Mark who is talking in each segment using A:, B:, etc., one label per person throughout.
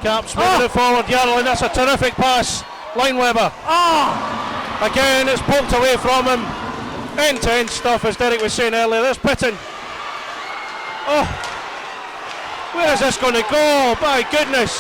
A: Caps moving it forward. Yarrell, and that's a terrific pass. Lineweber. Again, it's poked away from him. End-to-end stuff, as Derek was saying earlier. There's Pitton. Where is this going to go? My goodness.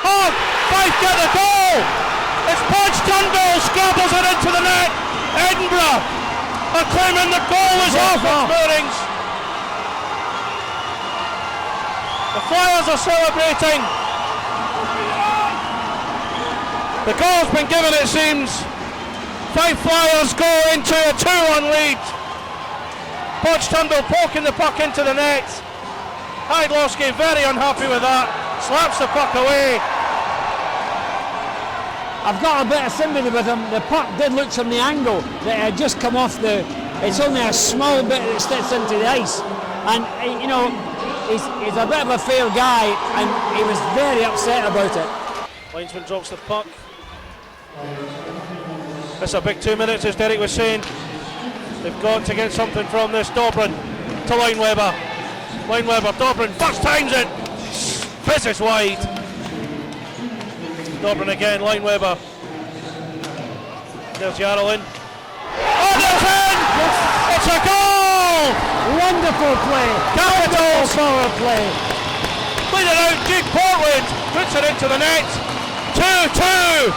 A: Fife get the goal. It's Podge Turnbull scrabbles it into the net. Edinburgh are claiming the goal is off its moorings. The Flyers are celebrating. The goal's been given, it seems. Fife Flyers go into a 2-1 lead. Podge Turnbull poking the puck into the net. Hydlowski very unhappy with that. Slaps the puck away.
B: I've got a bit of sympathy with him. The puck did look from the angle that it had just come off the. It's only a small bit that sticks into the ice, and you know he's a bit of a fair guy, and he was very upset about it.
A: Linesman drops the puck. It's a big 2 minutes, as Derek was saying. They've got to get something from this. Dobrin to Lineweber. Lineweber, Dobrin first times it. Fizzes wide. Dobrin again, Lineweber. There's Yarrell in. That's in! It's a goal!
B: Wonderful play.
A: Capitals
B: power play.
A: Played it out. Duke Portwood puts it into the net. 2-2.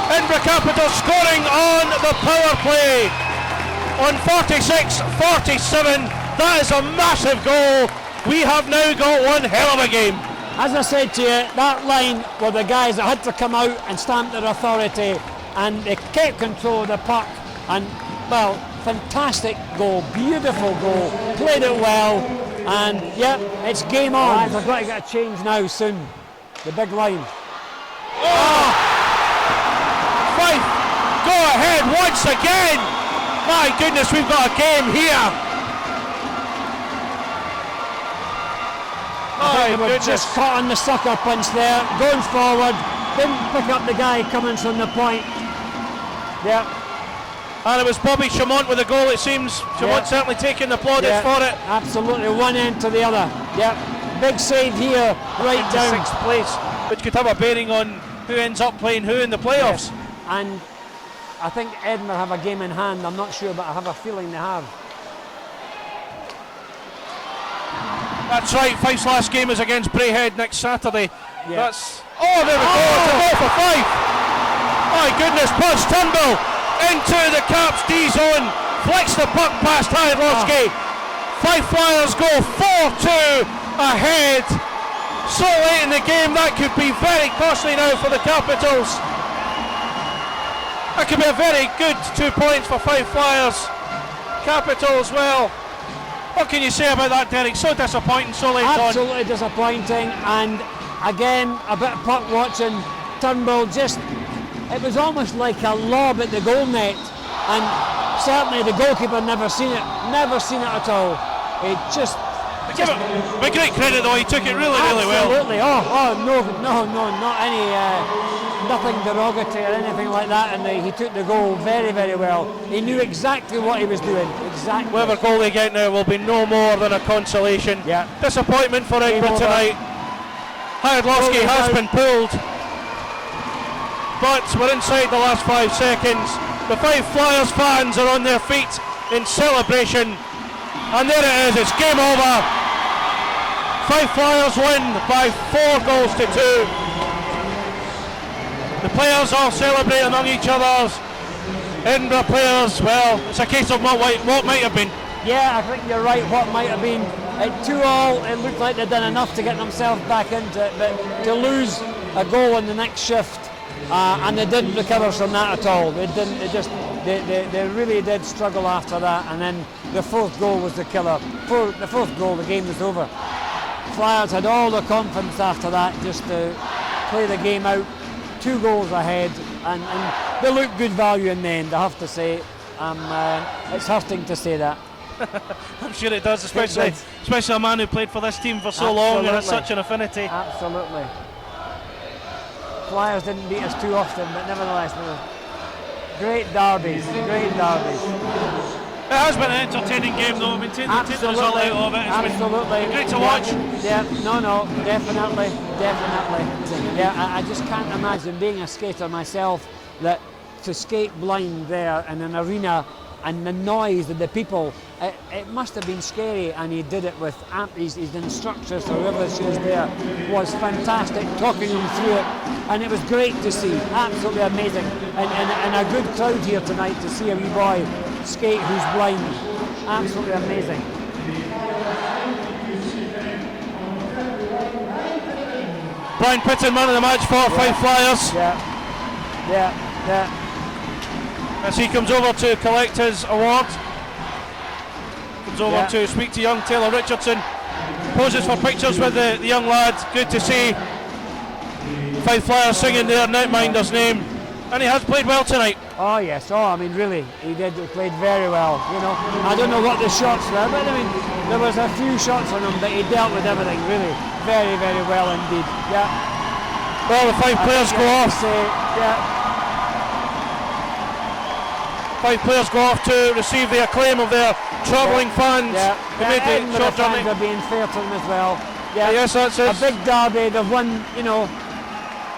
A: Edinburgh Capitals scoring on the power play on 46-47. That is a massive goal. We have now got one hell of a game.
B: As I said to you, that line were the guys that had to come out and stamp their authority, and they kept control of the puck, and well, fantastic goal, beautiful goal, played it well, and yeah, it's game on. I've got to get a change now soon. The big line.
A: Fife, go ahead once again. My goodness, we've got a game here.
B: They were just caught on the sucker punch there, going forward, didn't pick up the guy coming from the point. Yeah.
A: And it was Bobby Chamont with the goal, it seems. Chamont certainly taking the plaudits for it.
B: Absolutely, one end to the other. Yeah. Big save here, right down.
A: 6th place, which could have a bearing on who ends up playing who in the playoffs.
B: Yes. And I think Edinburgh have a game in hand. I'm not sure, but I have a feeling they have.
A: That's right, Fife's last game is against Braehead next Saturday.
B: Yeah.
A: That's there we go, it's a goal for Fife. My goodness, Podge Turnbull into the Caps D zone, flicks the puck past Hydlowski. Fife Flyers go 4-2 ahead. So late in the game, that could be very costly now for the Capitals. That could be a very good 2 points for Fife Flyers. Capitals, well, what can you say about that, Derek? So disappointing, so late on.
B: Absolutely disappointing, and again, a bit of puck watching. Turnbull it was almost like a lob at the goal net, and certainly the goalkeeper never seen it at all. It just
A: with great credit though, he took it really well.
B: Absolutely, no, not any, nothing derogatory or anything like that, and he took the goal very, very well. He knew exactly what he was doing, exactly.
A: Whatever goal they get now will be no more than a consolation.
B: Yeah.
A: Disappointment for Edinburgh tonight. Hydlowski has been pulled, but we're inside the last 5 seconds. The Fife Flyers fans are on their feet in celebration, and there it is, it's game over. Fife Flyers win by 4 goals to 2. The players all celebrate among each other. Edinburgh players, well, it's a case of what might have been.
B: Yeah, I think you're right, what might have been. At 2-2, it looked like they'd done enough to get themselves back into it, but to lose a goal in the next shift, and they didn't recover from that at all. They didn't, they really did struggle after that, and then the 4th goal was the killer. The 4th goal, the game was over. Flyers had all the confidence after that just to play the game out, 2 goals ahead, and they looked good value in the end, I have to say. It's hurting to say that.
A: I'm sure it does, especially a man who played for this team for so long and has such an affinity.
B: Absolutely. Flyers didn't beat us too often, but nevertheless, they were great derbies, great derbies.
A: It has been an entertaining game, though. I mean, taking the result out of it. It's been great to watch.
B: Yeah, no, definitely. Yeah, I just can't imagine, being a skater myself, that to skate blind there in an arena and the noise of the people, it must have been scary, and he did it with his instructors or whoever she was there was fantastic, talking them through it, and it was great to see, absolutely amazing, and a good crowd here tonight to see a wee boy skate who's blind, absolutely amazing.
A: Brian Pitton, man of the match for Five Flyers.
B: Yeah.
A: As he comes over to collect his award. Comes over to speak to young Taylor Richardson. Poses for pictures with the young lad. Good to see Five Flyers singing their netminder's name. And he has played well tonight.
B: Oh yes, I mean really, he played very well, you know. I don't know what the shots were, but I mean, there was a few shots on him, but he dealt with everything really very, very well indeed, yeah.
A: Well, the five players go off. Five players go off to receive the acclaim of their travelling fans. Who made the short journey.
B: Fans are being fair to them as well. Yeah,
A: yes, that's it.
B: A big derby, they've won,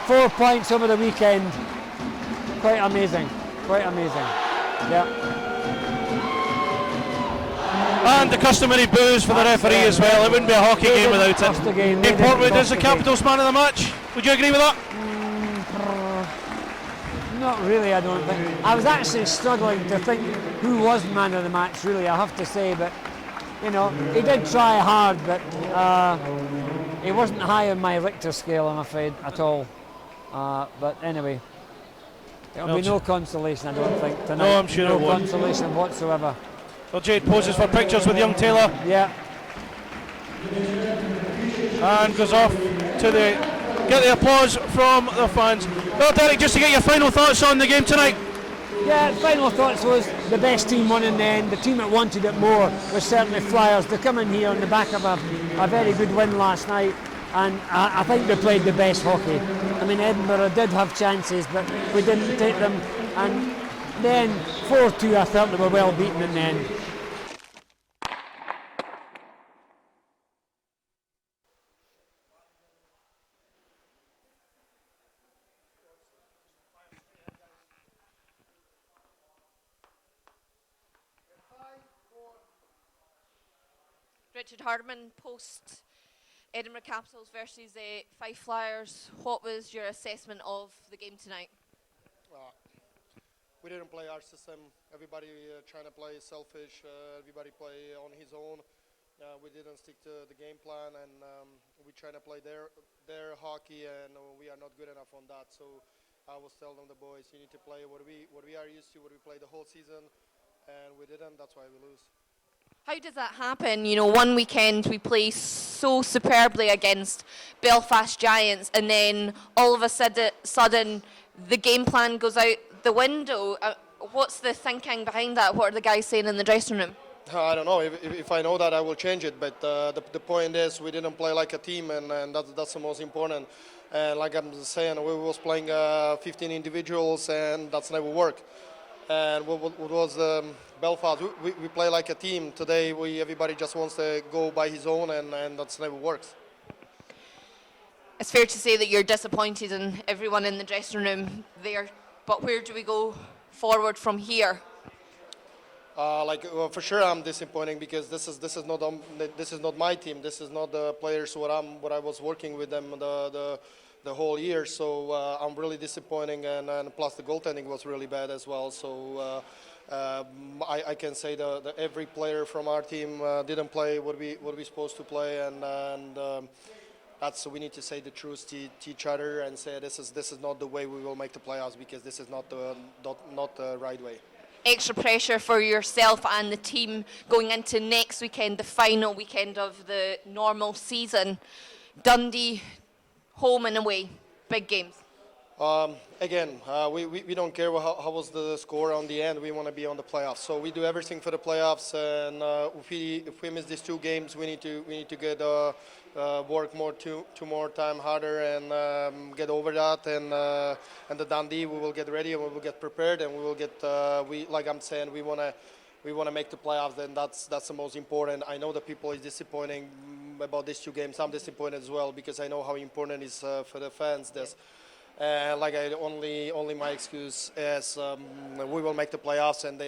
B: 4 points over the weekend. Quite amazing. Yeah.
A: And the customary boos for the referee as well. It wouldn't be a hockey game without it. Dave Portwood is the Capitals man of the match. Would you agree with that?
B: Not really, I don't think. I was actually struggling to think who was man of the match, really, I have to say, but he did try hard, but he wasn't high on my Richter scale, I'm afraid, at all. But anyway, there'll be no consolation, I don't think, tonight.
A: No, I'm sure it won't.
B: No consolation whatsoever.
A: Well, Jade poses for pictures with young Taylor.
B: Yeah.
A: And goes off to get the applause from the fans. Well, Derek, just to get your final thoughts on the game tonight.
B: Yeah, final thoughts was the best team won in the end. The team that wanted it more was certainly Flyers. They come in here on the back of a very good win last night, and I think they played the best hockey. I mean, Edinburgh did have chances, but we didn't take them, and then 4-2 I felt they were well beaten in the end.
C: Richard Hardman, post Edinburgh Capitals versus Fife Flyers. What was your assessment of the game tonight?
D: We didn't play our system. Everybody trying to play selfish. Everybody play on his own. We didn't stick to the game plan, and we trying to play their hockey, and we are not good enough on that. So I was telling the boys, you need to play what we are used to, what we play the whole season, and we didn't. That's why we lose.
C: How does that happen? One weekend we play so superbly against Belfast Giants, and then all of a sudden the game plan goes out the window. What's the thinking behind that? What are the guys saying in the dressing room?
D: I don't know. If I know that, I will change it. But the point is, we didn't play like a team, and that's the most important. And like I'm saying, we was playing 15 individuals, and that's never worked. And what was Belfast? We play like a team. Today, everybody just wants to go by his own, and that's never works.
C: It's fair to say that you're disappointed in everyone in the dressing room there. But where do we go forward from here?
D: For sure, I'm disappointed because this is not my team. This is not the players what I was working with them the whole year. So I'm really disappointing, and plus the goaltending was really bad as well. So I can say that every player from our team didn't play what we supposed to play, and that's, we need to say the truth to each other and say this is not the way we will make the playoffs, because this is not the right way.
C: Extra pressure for yourself and the team going into next weekend, the final weekend of the normal season. Dundee, home and away, big games.
D: Again, we don't care how was the score on the end. We want to be on the playoffs, so we do everything for the playoffs. And if we miss these 2 games, we need to get work two more time harder and get over that. And the Dundee, we will get ready and we will get prepared, and we will get like I'm saying, we want to we want to make the playoffs, then that's the most important. I know the people is disappointing about these 2 games. I'm disappointed as well because I know how important it is for the fans. This, like only my excuse is we will make the playoffs, and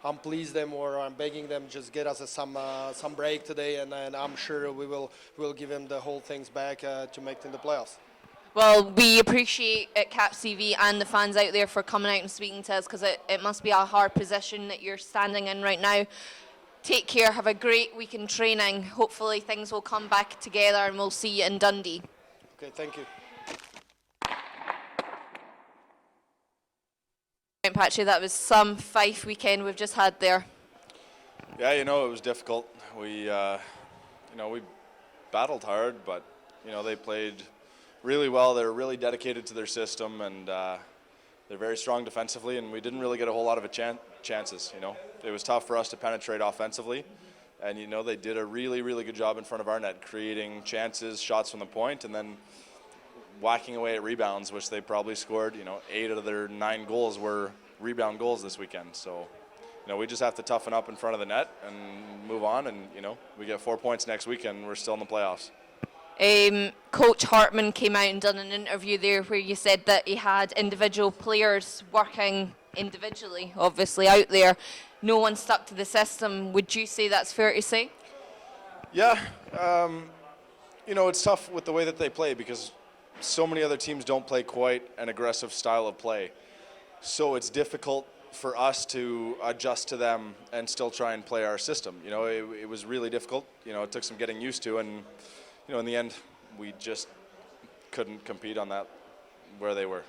D: I'm pleased them, or I'm begging them just get us some break today, and I'm sure we'll give them the whole things back to make it in the playoffs.
C: Well, we appreciate CapsTv and the fans out there for coming out and speaking to us, because it must be a hard position that you're standing in right now. Take care, have a great week in training. Hopefully things will come back together and we'll see you in Dundee.
D: Okay, thank you.
C: Right, Patchy, that was some Fife weekend we've just had there.
E: Yeah, it was difficult. We battled hard, but they played really well. They're really dedicated to their system, and they're very strong defensively, and we didn't really get a whole lot of chances. It was tough for us to penetrate offensively, and they did a really, really good job in front of our net, creating chances, shots from the point, and then whacking away at rebounds, which they probably scored. 8 out of their 9 goals were rebound goals this weekend. So we just have to toughen up in front of the net and move on, and we get 4 points next weekend, we're still in the playoffs.
C: Coach Hartman came out and done an interview there where you said that he had individual players working individually, obviously, out there. No one stuck to the system. Would you say that's fair to say?
E: Yeah. It's tough with the way that they play because so many other teams don't play quite an aggressive style of play. So it's difficult for us to adjust to them and still try and play our system. It was really difficult. It took some getting used to, and in the end, we just couldn't compete on that where they were.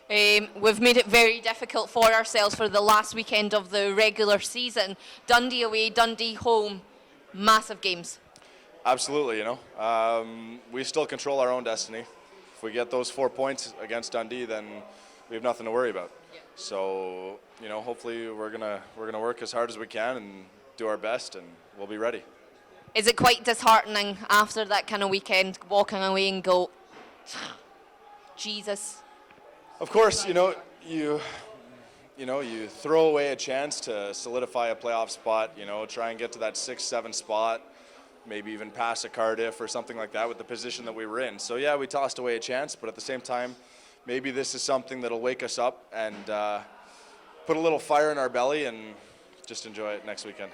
C: We've made it very difficult for ourselves for the last weekend of the regular season. Dundee away, Dundee home, massive games.
E: Absolutely, we still control our own destiny. If we get those 4 points against Dundee, then we have nothing to worry about. Yeah. So, hopefully we're gonna work as hard as we can and do our best, and we'll be ready.
C: Is it quite disheartening after that kind of weekend, walking away and go, Jesus?
E: Of course, you throw away a chance to solidify a playoff spot, try and get to that 6-7 spot, maybe even pass a Cardiff or something like that with the position that we were in. So yeah, we tossed away a chance, but at the same time, maybe this is something that'll wake us up and put a little fire in our belly and just enjoy it next weekend.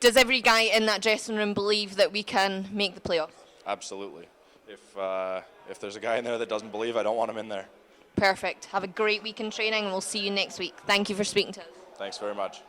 C: Does every guy in that dressing room believe that we can make the playoffs?
E: Absolutely. If there's a guy in there that doesn't believe, I don't want him in there.
C: Perfect. Have a great week in training, and we'll see you next week. Thank you for speaking to us.
E: Thanks very much.